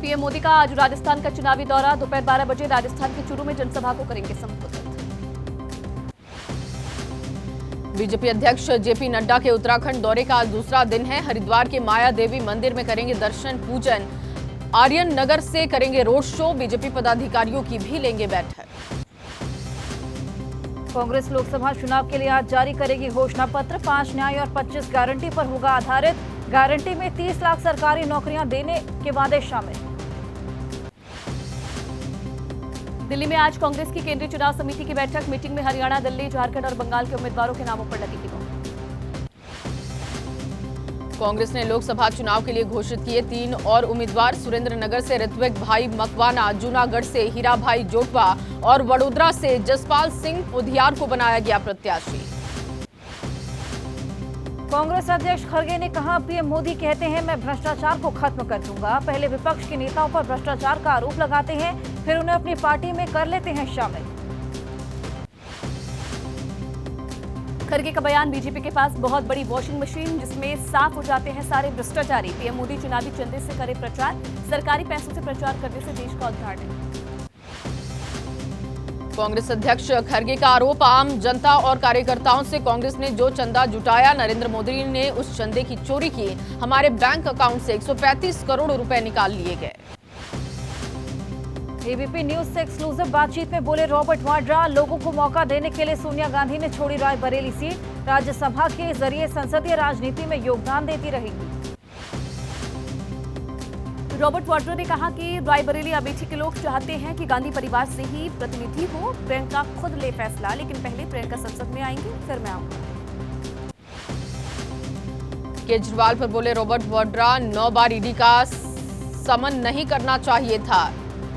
PM Modi का आज राजस्थान का चुनावी दौरा। दोपहर 12 बजे राजस्थान के चूरू में जनसभा को करेंगे संबोधित। बीजेपी अध्यक्ष जेपी नड्डा के उत्तराखंड दौरे का आज दूसरा दिन है। हरिद्वार के माया देवी मंदिर में करेंगे दर्शन पूजन। आर्यन नगर से करेंगे रोड शो। बीजेपी पदाधिकारियों की भी लेंगे बैठक। कांग्रेस लोकसभा चुनाव के लिए आज जारी करेगी घोषणा पत्र। 5 न्याय और 25 गारंटी पर होगा आधारित। गारंटी में 30 लाख सरकारी नौकरियां देने के वादे शामिल। दिल्ली में आज कांग्रेस की केंद्रीय चुनाव समिति की बैठक। मीटिंग में हरियाणा, दिल्ली, झारखंड और बंगाल के उम्मीदवारों के नामों पर लगी मुहर। कांग्रेस ने लोकसभा चुनाव के लिए घोषित किए 3 और उम्मीदवार। सुरेंद्रनगर से ऋत्विक भाई मकवाना, जूनागढ़ से हीरा भाई जोटवा और वडोदरा से जसपाल सिंह पुधियार को बनाया गया प्रत्याशी। कांग्रेस अध्यक्ष खड़गे ने कहा, पीएम मोदी कहते हैं मैं भ्रष्टाचार को खत्म कर दूंगा। पहले विपक्ष के नेताओं पर भ्रष्टाचार का आरोप लगाते हैं, फिर उन्हें अपनी पार्टी में कर लेते हैं शामिल। खड़गे का बयान, बीजेपी के पास बहुत बड़ी वॉशिंग मशीन जिसमें साफ हो जाते हैं सारे भ्रष्टाचारी। पीएम मोदी चुनावी चंदे से करे प्रचार, सरकारी पैसों से प्रचार करने से देश का उद्धार नहीं। कांग्रेस अध्यक्ष खड़गे का आरोप, आम जनता और कार्यकर्ताओं से कांग्रेस ने जो चंदा जुटाया, नरेंद्र मोदी ने उस चंदे की चोरी की। हमारे बैंक अकाउंट से 135 करोड़ रुपए निकाल लिए गए। एबीपी न्यूज से एक्सक्लूसिव बातचीत में बोले रॉबर्ट वाड्रा, लोगों को मौका देने के लिए सोनिया गांधी ने छोड़ी रायबरेली सीट। राज्यसभा के जरिए संसदीय राजनीति में योगदान देती रहेगी। रॉबर्ट वाड्रा ने कहा कि रायबरेली अमेठी के लोग चाहते हैं कि गांधी परिवार से ही प्रतिनिधि हो। प्रियंका खुद ले फैसला, लेकिन पहले प्रियंका संसद में आएंगे, फिर मैं आऊंगा। केजरीवाल पर बोले रॉबर्ट वाड्रा, 9 बार ईडी का समन नहीं करना चाहिए था।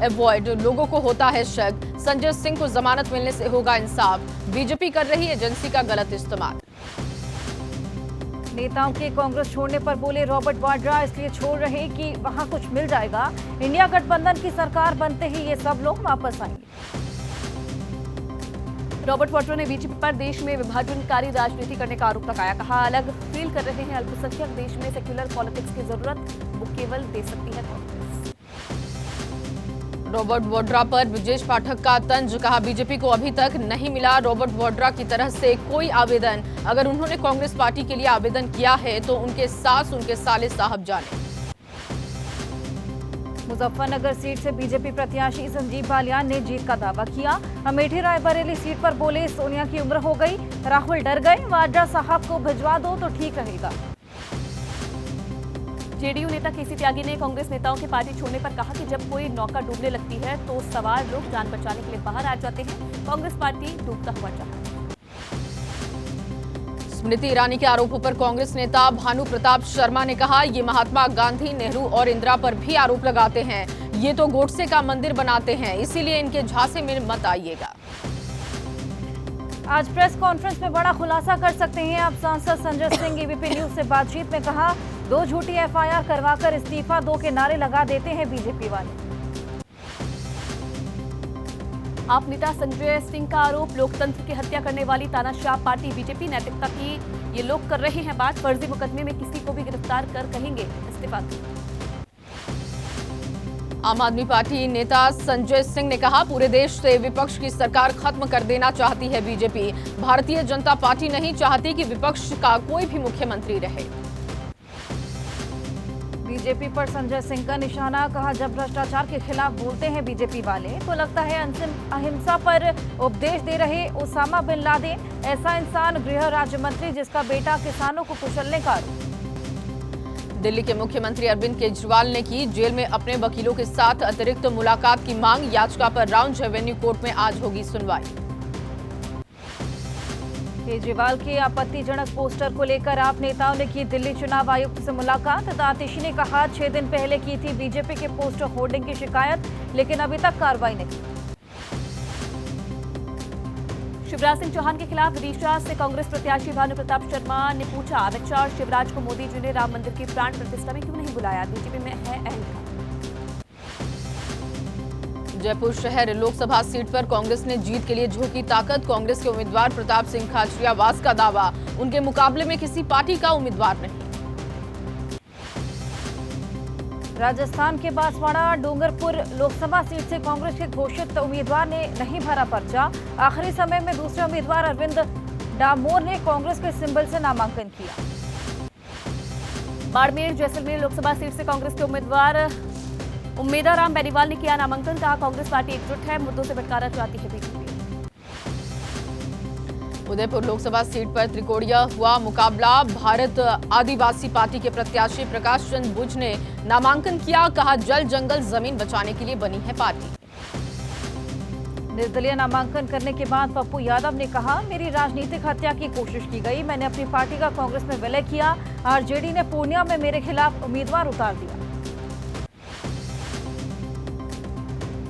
अवॉइड, लोगों को होता है शक। संजय सिंह को जमानत मिलने से होगा इंसाफ। बीजेपी कर रही एजेंसी का गलत इस्तेमाल। नेताओं के कांग्रेस छोड़ने पर बोले रॉबर्ट वाड्रा, इसलिए छोड़ रहे कि वहां कुछ मिल जाएगा। इंडिया गठबंधन की सरकार बनते ही ये सब लोग वापस आएंगे। रॉबर्ट वाड्रा ने बीजेपी पर देश में विभाजनकारी राजनीति करने का आरोप लगाया। कहा, अलग फील कर रहे हैं अल्पसंख्यक, देश में सेक्युलर पॉलिटिक्स की जरूरत वो केवल दे सकती है कांग्रेस। रॉबर्ट वाड्रा पर ब्रजेश पाठक का तंज, कहा बीजेपी को अभी तक नहीं मिला रॉबर्ट वाड्रा की तरह से कोई आवेदन। अगर उन्होंने कांग्रेस पार्टी के लिए आवेदन किया है तो उनके सास, उनके साले साहब जाने। मुजफ्फरनगर सीट से बीजेपी प्रत्याशी संजीव बालियान ने जीत का दावा किया। अमेठी रायबरेली सीट पर बोले सोनिया की उम्र हो गई, राहुल डर गए, वाड्रा साहब को भिजवा दो तो ठीक रहेगा। जेडीयू नेता केसी त्यागी ने कांग्रेस नेताओं के पार्टी छोड़ने पर कहा कि जब कोई नौका डूबने लगती है तो सवार लोग जान बचाने के लिए बाहर आ जाते हैं। कांग्रेस पार्टी डूबता हुआ चाहती। स्मृति ईरानी के आरोपों पर कांग्रेस नेता भानु प्रताप शर्मा ने कहा, ये महात्मा गांधी, नेहरू और इंदिरा पर भी आरोप लगाते हैं। ये तो गोडसे का मंदिर बनाते हैं, इसीलिए इनके झांसे में मत आइएगा। आज प्रेस कॉन्फ्रेंस में बड़ा खुलासा कर सकते हैं अब सांसद संजय सिंह। एबीपी न्यूज से बातचीत में कहा, 2 झूठी एफआईआर करवाकर इस्तीफा दो के नारे लगा देते हैं बीजेपी वाले। आप नेता संजय सिंह का आरोप, लोकतंत्र की हत्या करने वाली तानाशाह पार्टी बीजेपी नैतिकता की ये लोग कर रहे हैं बात। फर्जी मुकदमे में किसी को भी गिरफ्तार कर कहेंगे इस्तीफा दो। आम आदमी पार्टी नेता संजय सिंह ने कहा, पूरे देश से विपक्ष की सरकार खत्म कर देना चाहती है बीजेपी। भारतीय जनता पार्टी नहीं चाहती कि विपक्ष का कोई भी मुख्यमंत्री रहे। बीजेपी पर संजय सिंह का निशाना, कहा जब भ्रष्टाचार के खिलाफ बोलते हैं बीजेपी वाले तो लगता है अहिंसा पर उपदेश दे रहे ओसामा बिन लादेन। ऐसा इंसान गृह राज्य मंत्री जिसका बेटा किसानों को कुचलने का आरोप। दिल्ली के मुख्यमंत्री अरविंद केजरीवाल ने की जेल में अपने वकीलों के साथ अतिरिक्त मुलाकात की मांग। याचिका पर राउंड रेवेन्यू कोर्ट में आज होगी सुनवाई। केजरीवाल के आपत्तिजनक पोस्टर को लेकर आप नेताओं ने की दिल्ली चुनाव आयुक्त से मुलाकात। दातिशी ने कहा, 6 दिन पहले की थी बीजेपी के पोस्टर होर्डिंग की शिकायत, लेकिन अभी तक कार्रवाई नहीं। शिवराज सिंह चौहान के खिलाफ विदिशा से कांग्रेस प्रत्याशी भानु प्रताप शर्मा ने पूछा, अमित शाह और शिवराज को मोदी जी ने राम मंदिर की प्राण प्रतिष्ठा में क्यों नहीं बुलाया? बीजेपी में है अहंकार। जयपुर शहर लोकसभा सीट पर कांग्रेस ने जीत के लिए झोंकी ताकत। कांग्रेस के उम्मीदवार प्रताप सिंह खाचरियावास का दावा, उनके मुकाबले में किसी पार्टी का उम्मीदवार नहीं। राजस्थान के बांसवाड़ा डूंगरपुर लोकसभा सीट से कांग्रेस के घोषित उम्मीदवार ने नहीं भरा पर्चा। आखिरी समय में दूसरे उम्मीदवार अरविंद डामोर ने कांग्रेस के सिंबल से नामांकन किया। बाड़मेर जैसलमेर लोकसभा सीट से कांग्रेस के उम्मीदवार उम्मेदाराम बेनीवाल ने किया नामांकन। कहा, कांग्रेस पार्टी एकजुट है, मुद्दों से बंटवारा चाहती है बीजेपी। उदयपुर लोकसभा सीट पर त्रिकोणीय हुआ मुकाबला। भारत आदिवासी पार्टी के प्रत्याशी प्रकाश चंद्र बुझ ने नामांकन किया। कहा, जल जंगल जमीन बचाने के लिए बनी है पार्टी। निर्दलीय नामांकन करने के बाद पप्पू यादव ने कहा, मेरी राजनीतिक हत्या की कोशिश की गई। मैंने अपनी पार्टी का कांग्रेस में विलय किया। आरजेडी ने पूर्णिया में मेरे खिलाफ उम्मीदवार उतार दिया।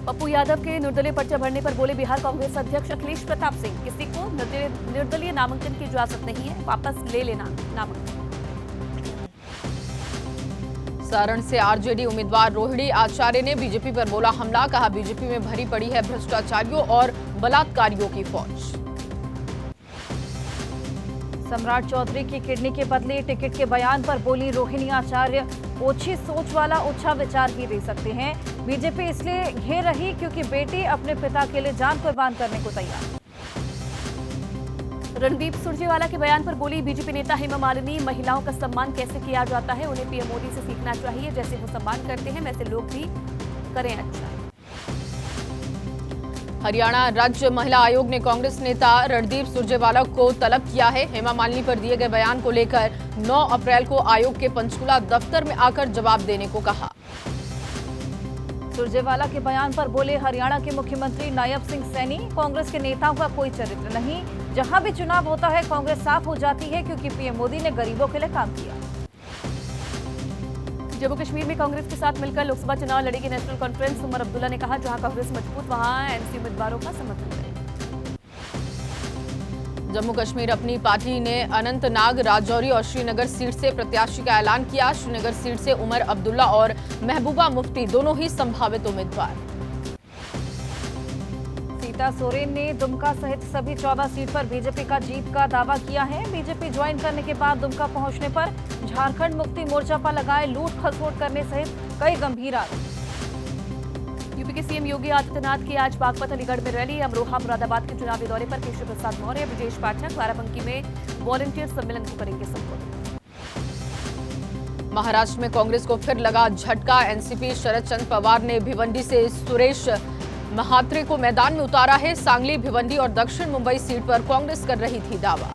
पप्पू यादव के निर्दलीय पर्चा भरने पर बोले बिहार कांग्रेस अध्यक्ष अखिलेश प्रताप सिंह, किसी को निर्दलीय नामांकन की इजाजत नहीं है, वापस ले लेना नामांकन। सारण से आरजेडी उम्मीदवार रोहिणी आचार्य ने बीजेपी पर बोला हमला। कहा, बीजेपी में भरी पड़ी है भ्रष्टाचारियों और बलात्कारियों की फौज। सम्राट चौधरी की किडनी के बदले टिकट के बयान पर बोली रोहिणी आचार्य, ओछी सोच वाला ओछा विचार ही दे सकते हैं। बीजेपी इसलिए घेर रही क्योंकि बेटी अपने पिता के लिए जान कुर्बान करने को तैयार। रणदीप सुरजेवाला के बयान पर बोली बीजेपी नेता हेमा मालिनी, महिलाओं का सम्मान कैसे किया जाता है, उन्हें पीएम मोदी से सीखना चाहिए। जैसे वो सम्मान करते हैं वैसे लोग भी करें। अच्छा। हरियाणा राज्य महिला आयोग ने कांग्रेस नेता रणदीप सुरजेवाला को तलब किया है। हेमा मालिनी पर दिए गए बयान को लेकर 9 अप्रैल को आयोग के पंचकुला दफ्तर में आकर जवाब देने को कहा। सुरजेवाला के बयान पर बोले हरियाणा के मुख्यमंत्री नायब सिंह सैनी, कांग्रेस के नेताओं का कोई चरित्र नहीं। जहां भी चुनाव होता है कांग्रेस साफ हो जाती है क्योंकि पीएम मोदी ने गरीबों के लिए काम किया। जम्मू कश्मीर में कांग्रेस के साथ मिलकर लोकसभा चुनाव लड़ेगी नेशनल कॉन्फ्रेंस। उमर अब्दुल्ला ने कहा, जहां कांग्रेस मजबूत वहां एनसी उम्मीदवारों का समर्थन करें। जम्मू कश्मीर अपनी पार्टी ने अनंतनाग, राजौरी और श्रीनगर सीट से प्रत्याशी का ऐलान किया। श्रीनगर सीट से उमर अब्दुल्ला और महबूबा मुफ्ती दोनों ही संभावित उम्मीदवार। सीता सोरेन ने दुमका सहित सभी 14 सीट पर बीजेपी का जीत का दावा किया है। बीजेपी ज्वाइन करने के बाद दुमका पहुंचने पर झारखंड मुक्ति मोर्चा पर लगाए लूट खसोट करने सहित कई गंभीर आरोप। यूपी के सीएम योगी आदित्यनाथ की आज बागपत अलीगढ़ में रैली। अमरोहा मुरादाबाद के चुनावी दौरे पर केशव प्रसाद मौर्य, ब्रजेश पाठक बाराबंकी में वॉलंटियर सम्मेलन को करेंगे संबोधित। महाराष्ट्र में कांग्रेस को फिर लगा झटका। एनसीपी शरद चंद्र पवार ने भिवंडी से सुरेश महात्रे को मैदान में उतारा है। सांगली, भिवंडी और दक्षिण मुंबई सीट पर कांग्रेस कर रही थी दावा।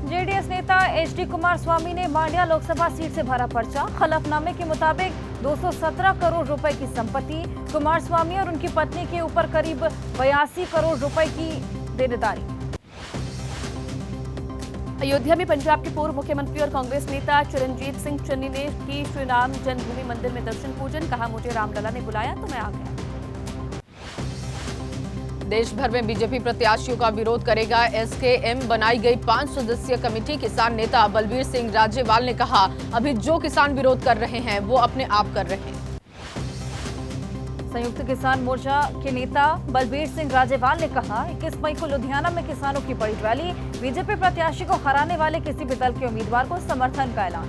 जेडीएस नेता एचडी कुमारस्वामी ने मांड्या लोकसभा सीट से भरा पर्चा। हलफनामे के मुताबिक 217 करोड़ रुपए की संपत्ति, कुमारस्वामी और उनकी पत्नी के ऊपर करीब 82 करोड़ रुपए की देनदारी। अयोध्या में पंजाब के पूर्व मुख्यमंत्री और कांग्रेस नेता चिरंजीत सिंह चन्नी ने की श्री राम जन्मभूमि मंदिर में दर्शन पूजन। कहा, मुझे रामलला ने बुलाया तो मैं आ गया। देश भर में बीजेपी प्रत्याशियों का विरोध करेगा एसकेएम बनाई गई 5 सदस्यीय कमेटी। किसान नेता बलबीर सिंह राजेवाल ने कहा, अभी जो किसान विरोध कर रहे हैं वो अपने आप कर रहे हैं। संयुक्त किसान मोर्चा के नेता बलबीर सिंह राजेवाल ने कहा, 21 मई को लुधियाना में किसानों की बड़ी रैली। बीजेपी प्रत्याशी को हराने वाले किसी भी दल के उम्मीदवार को समर्थन का ऐलान।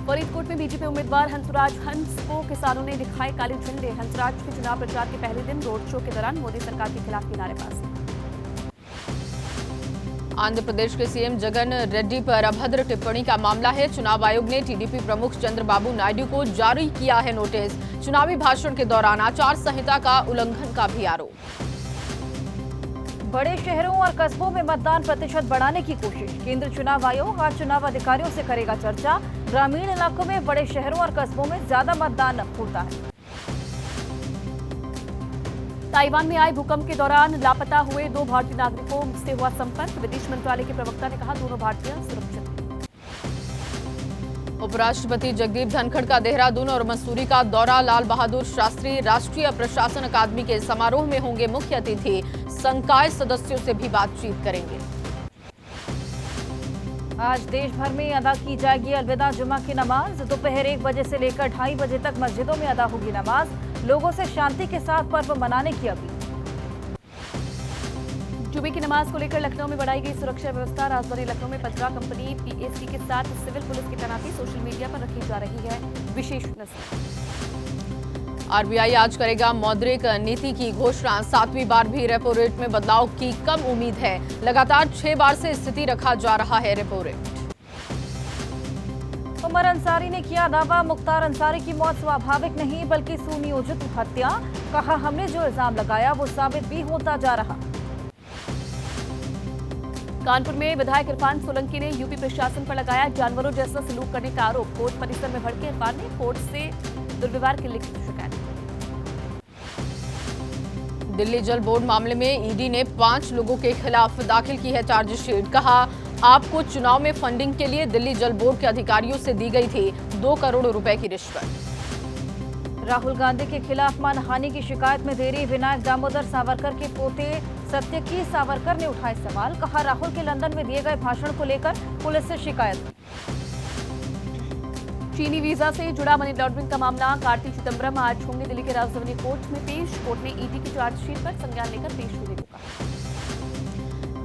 फरीदकोट में बीजेपी उम्मीदवार हंसराज हंस को किसानों ने दिखाए काले झंडे। हंसराज के चुनाव प्रचार के पहले दिन रोड शो के दौरान मोदी सरकार के खिलाफ नारेबाजी। आंध्र प्रदेश के सीएम जगन रेड्डी पर अभद्र टिप्पणी का मामला है। चुनाव आयोग ने टीडीपी प्रमुख चंद्रबाबू नायडू को जारी किया है नोटिस। चुनावी भाषण के दौरान आचार संहिता का उल्लंघन का भी आरोप। बड़े शहरों और कस्बों में मतदान प्रतिशत बढ़ाने की कोशिश। केंद्र चुनाव आयोग आज चुनाव अधिकारियों से करेगा चर्चा। ग्रामीण इलाकों में बड़े शहरों और कस्बों में ज्यादा मतदान होता है। ताइवान में आए भूकंप के दौरान लापता हुए 2 भारतीय नागरिकों से हुआ संपर्क। विदेश मंत्रालय के प्रवक्ता ने कहा, दोनों भारतीय सुरक्षित हैं। उपराष्ट्रपति जगदीप धनखड़ का देहरादून और मसूरी का दौरा। लाल बहादुर शास्त्री राष्ट्रीय प्रशासन अकादमी के समारोह में होंगे मुख्य अतिथि। संकाय सदस्यों से भी बातचीत करेंगे। आज देश भर में अदा की जाएगी अलविदा जुमा की नमाज। दोपहर 1 बजे से लेकर 2:30 बजे तक मस्जिदों में अदा होगी नमाज। लोगों से शांति के साथ पर्व मनाने की अपील। जुमे की नमाज को लेकर लखनऊ में बढ़ाई गई सुरक्षा व्यवस्था। राजधानी लखनऊ में 15 कंपनी पीएसी के साथ सिविल पुलिस की तैनाती। सोशल मीडिया पर रखी जा रही है विशेष नजर। आरबीआई आज करेगा मौद्रिक नीति की घोषणा। 7वीं बार भी रेपो रेट में बदलाव की कम उम्मीद है। लगातार 6 बार से स्थिति रखा जा रहा है रेपो रेट। उमर अंसारी ने किया दावा, मुख्तार अंसारी की मौत स्वाभाविक नहीं बल्कि सुनियोजित हत्या। कहा, हमने जो इल्जाम लगाया वो साबित भी होता जा रहा। कानपुर में विधायक इरफान सोलंकी ने यूपी प्रशासन पर लगाया जानवरों जैसा सलूक करने का आरोप। कोर्ट परिसर में भड़के इरफान ने कोर्ट से दुर्व्यवहार की लिखित शिकायत। दिल्ली जल बोर्ड मामले में ईडी ने 5 लोगों के खिलाफ दाखिल की है चार्जशीट। कहा, आपको चुनाव में फंडिंग के लिए दिल्ली जल बोर्ड के अधिकारियों से दी गई थी 2 करोड़ रुपए की रिश्वत। राहुल गांधी के खिलाफ मानहानि की शिकायत में देरी। विनायक दामोदर सावरकर के पोते सत्यकी सावरकर ने उठाए सवाल। कहा, राहुल के लंदन में दिए गए भाषण को लेकर पुलिस से शिकायत। चीनी वीजा से जुड़ा मनी लॉन्ड्रिंग का मामला। कार्ति चिदम्बरम आज होंगे दिल्ली के राजधानी कोर्ट में पेश। कोर्ट ने ईडी की चार्जशीट पर संज्ञान लेकर पेश होने को कहा।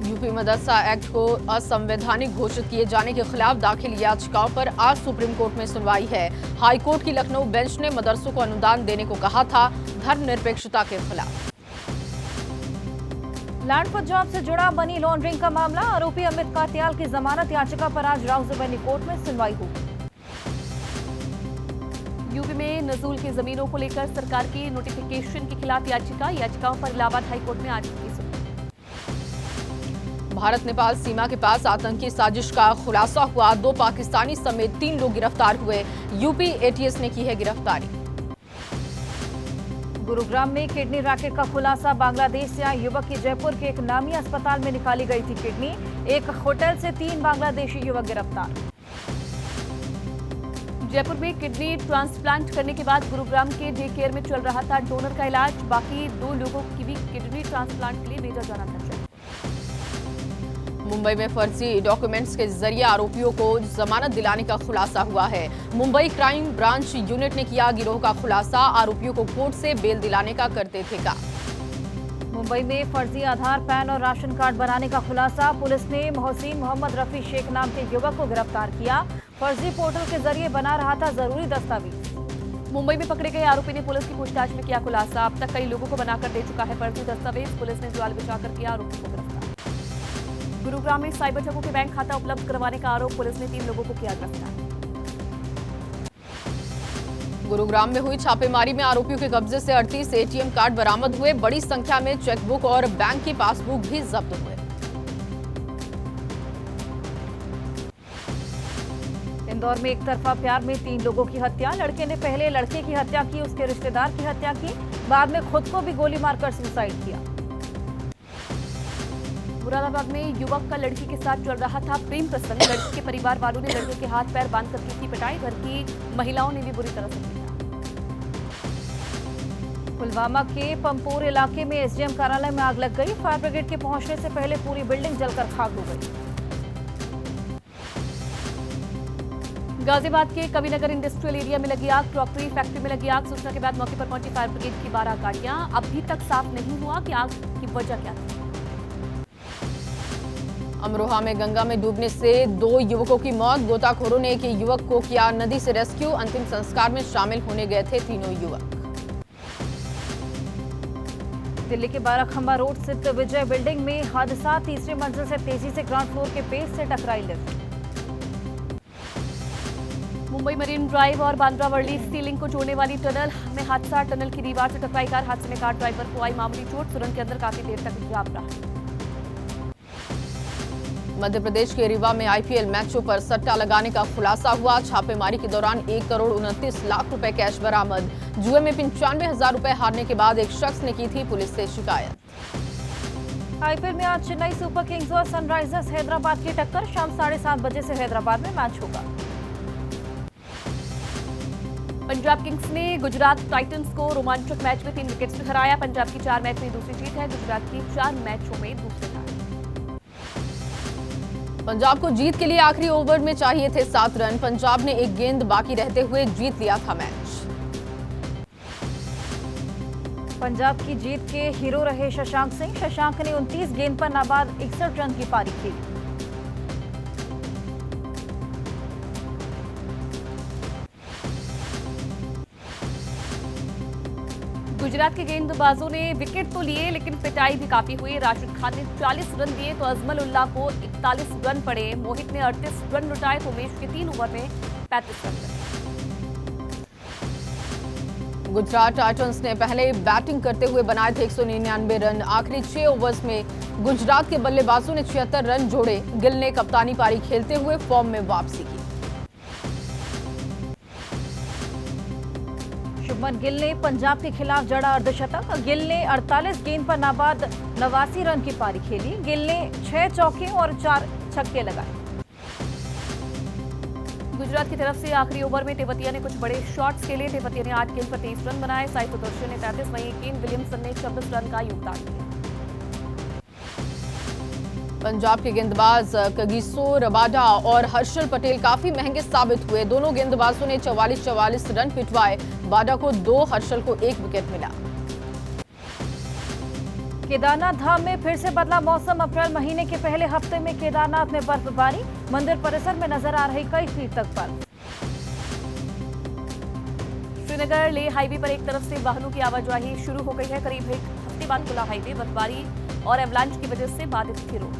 यूपी मदरसा एक्ट को असंवैधानिक घोषित किए जाने के खिलाफ दाखिल याचिकाओं पर आज सुप्रीम कोर्ट में सुनवाई है। हाई कोर्ट की लखनऊ बेंच ने मदरसों को अनुदान देने को कहा था, धर्मनिरपेक्षता के खिलाफ। लैंड फॉर जॉब से जुड़ा मनी लॉन्ड्रिंग का मामला। आरोपी अमित कात्याल की जमानत याचिका पर आज राउज़ेबनी कोर्ट में सुनवाई हुई। यूपी में नजूल की जमीनों को लेकर सरकार की नोटिफिकेशन के खिलाफ याचिका। याचिकाओं पर इलाहाबाद हाईकोर्ट में आज होगी सुनवाई। भारत नेपाल सीमा के पास आतंकी साजिश का खुलासा हुआ। 2 पाकिस्तानी समेत 3 लोग गिरफ्तार हुए। यूपी एटीएस ने की है गिरफ्तारी। गुरुग्राम में किडनी रैकेट का खुलासा। बांग्लादेश से आए युवक की जयपुर के एक नामी अस्पताल में निकाली गई थी किडनी। एक होटल से 3 बांग्लादेशी युवक गिरफ्तार। जयपुर में किडनी ट्रांसप्लांट करने के बाद गुरुग्राम के डे केयर में चल रहा था डोनर का इलाज। बाकी 2 लोगों की भी किडनी ट्रांसप्लांट के लिए भेजा जाना था। मुंबई में फर्जी डॉक्यूमेंट्स के जरिए आरोपियों को जमानत दिलाने का खुलासा हुआ है। मुंबई क्राइम ब्रांच यूनिट ने किया गिरोह का खुलासा। आरोपियों को कोर्ट से बेल दिलाने का करते थे काम। मुंबई में फर्जी आधार, पैन और राशन कार्ड बनाने का खुलासा। पुलिस ने मोहसिन मोहम्मद रफी शेख नाम के युवक को गिरफ्तार किया। फर्जी पोर्टल के जरिए बना रहा था जरूरी दस्तावेज। मुंबई में पकड़े गए आरोपी ने पुलिस की पूछताछ में किया खुलासा। अब तक कई लोगों को बनाकर दे चुका है फर्जी दस्तावेज। पुलिस ने जाल बिछाकर किया आरोपी को गिरफ्तार। गुरुग्राम में साइबर ठगों के बैंक खाता उपलब्ध करवाने का आरोप। पुलिस ने 3 लोगों को किया गिरफ्तार। गुरुग्राम में हुई छापेमारी में आरोपियों के कब्जे से 38 एटीएम कार्ड बरामद हुए। बड़ी संख्या में चेकबुक और बैंक की पासबुक भी जब्त हुए। इंदौर में एक तरफा प्यार में 3 लोगों की हत्या। लड़के ने पहले लड़के की हत्या की, उसके रिश्तेदार की हत्या की, बाद में खुद को भी गोली मारकर सुसाइड किया। मुरादाबाद में युवक का लड़की के साथ चल रहा था प्रेम प्रसंग। लड़की के परिवार वालों ने लड़के के हाथ पैर बांधकर की थी पिटाई। घर की महिलाओं ने भी बुरी तरह से पीटा। पुलवामा के पंपोर इलाके में एसडीएम कार्यालय में आग लग गई। फायर ब्रिगेड के पहुंचने से पहले पूरी बिल्डिंग जलकर खाक हो गई। गाजियाबाद के कविनगर इंडस्ट्रियल एरिया में लगी आग। क्रॉकरी फैक्ट्री में लगी आग। सूचना के बाद मौके पर पहुंची फायर ब्रिगेड की 12 गाड़ियां। अभी तक साफ नहीं हुआ कि आग की वजह क्या थी। अमरोहा में गंगा में डूबने से 2 युवकों की मौत। गोताखोरों ने एक युवक को किया नदी से रेस्क्यू। अंतिम संस्कार में शामिल होने गए थे 3 युवक। दिल्ली के 12 खंबा रोड स्थित विजय बिल्डिंग में हादसा। 3री मंजिल से तेजी से ग्राउंड फ्लोर के पेज से टकराई लिफ्ट। मुंबई मरीन ड्राइव और बांद्रा वर्ली सीलिंग को जोड़ने वाली टनल में हादसा। टनल की दीवार से टकराई कार। हादसे में कार ड्राइवर को आई मामूली चोट। सुरंग के अंदर काफी देर तक जाम रहा। मध्य प्रदेश के रीवा में आईपीएल मैचों पर सट्टा लगाने का खुलासा हुआ। छापेमारी के दौरान 1 करोड़ 29 लाख रुपए कैश बरामद। जुए में 95,000 रुपए हारने के बाद एक शख्स ने की थी पुलिस से शिकायत। आईपीएल में आज चेन्नई सुपर किंग्स और सनराइजर्स हैदराबाद की टक्कर। शाम 7:30 बजे से हैदराबाद में मैच होगा। पंजाब किंग्स ने गुजरात टाइटंस को रोमांचक मैच में 3 विकेट से हराया। पंजाब की 4 मैच में दूसरी जीत है। गुजरात की 4 मैचों में दूसरे हार। पंजाब को जीत के लिए आखिरी ओवर में चाहिए थे 7 रन। पंजाब ने एक गेंद बाकी रहते हुए जीत लिया था मैच। पंजाब की जीत के हीरो रहे शशांक सिंह। शशांक ने 29 गेंद पर नाबाद 61 रन की पारी खेली। गुजरात के गेंदबाजों ने विकेट तो लिए लेकिन पिटाई भी काफी हुई। राशिद खान ने 40 रन दिए तो अजमल उल्लाह को 41 रन पड़े। मोहित ने 38 रन लुटाए तो उमेश के 3 ओवर में 35 रन बने। गुजरात टाइटंस ने पहले बैटिंग करते हुए बनाए थे 199 रन। आखिरी 6 ओवर्स में गुजरात के बल्लेबाजों ने 76 रन जोड़े। गिल ने कप्तानी पारी खेलते हुए फॉर्म में वापसी की। शुभमन गिल ने पंजाब के खिलाफ जड़ा अर्धशतक। गिल ने 48 गेंद पर नाबाद 89 रन की पारी खेली। गिल ने 6 चौके और 4 छक्के लगाए। गुजरात की तरफ से आखिरी ओवर में तेवतिया ने कुछ बड़े शॉट्स खेले। तेवतिया ने 8 गेंद पर 23 रन बनाए। साई सुदर्शन ने 33, वहीं केन विलियमसन ने 26 रन का योगदान दिया। पंजाब के गेंदबाज कगिसो रबाडा और हर्षल पटेल काफी महंगे साबित हुए। दोनों गेंदबाजों ने 44 रन पिटवाए। बाडा को 2, हर्षल को 1 विकेट मिला। केदारनाथ धाम में फिर से बदला मौसम। अप्रैल महीने के पहले हफ्ते में केदारनाथ में बर्फबारी। मंदिर परिसर में नजर आ रही कई फीट तक बर्फ। श्रीनगर लेह हाईवे पर एक तरफ से वाहनों की आवाजाही शुरू हो गई है। करीब एक हफ्ते बाद खुला हाईवे। बर्फबारी और एवलांच की वजह से बाधित थी रोड।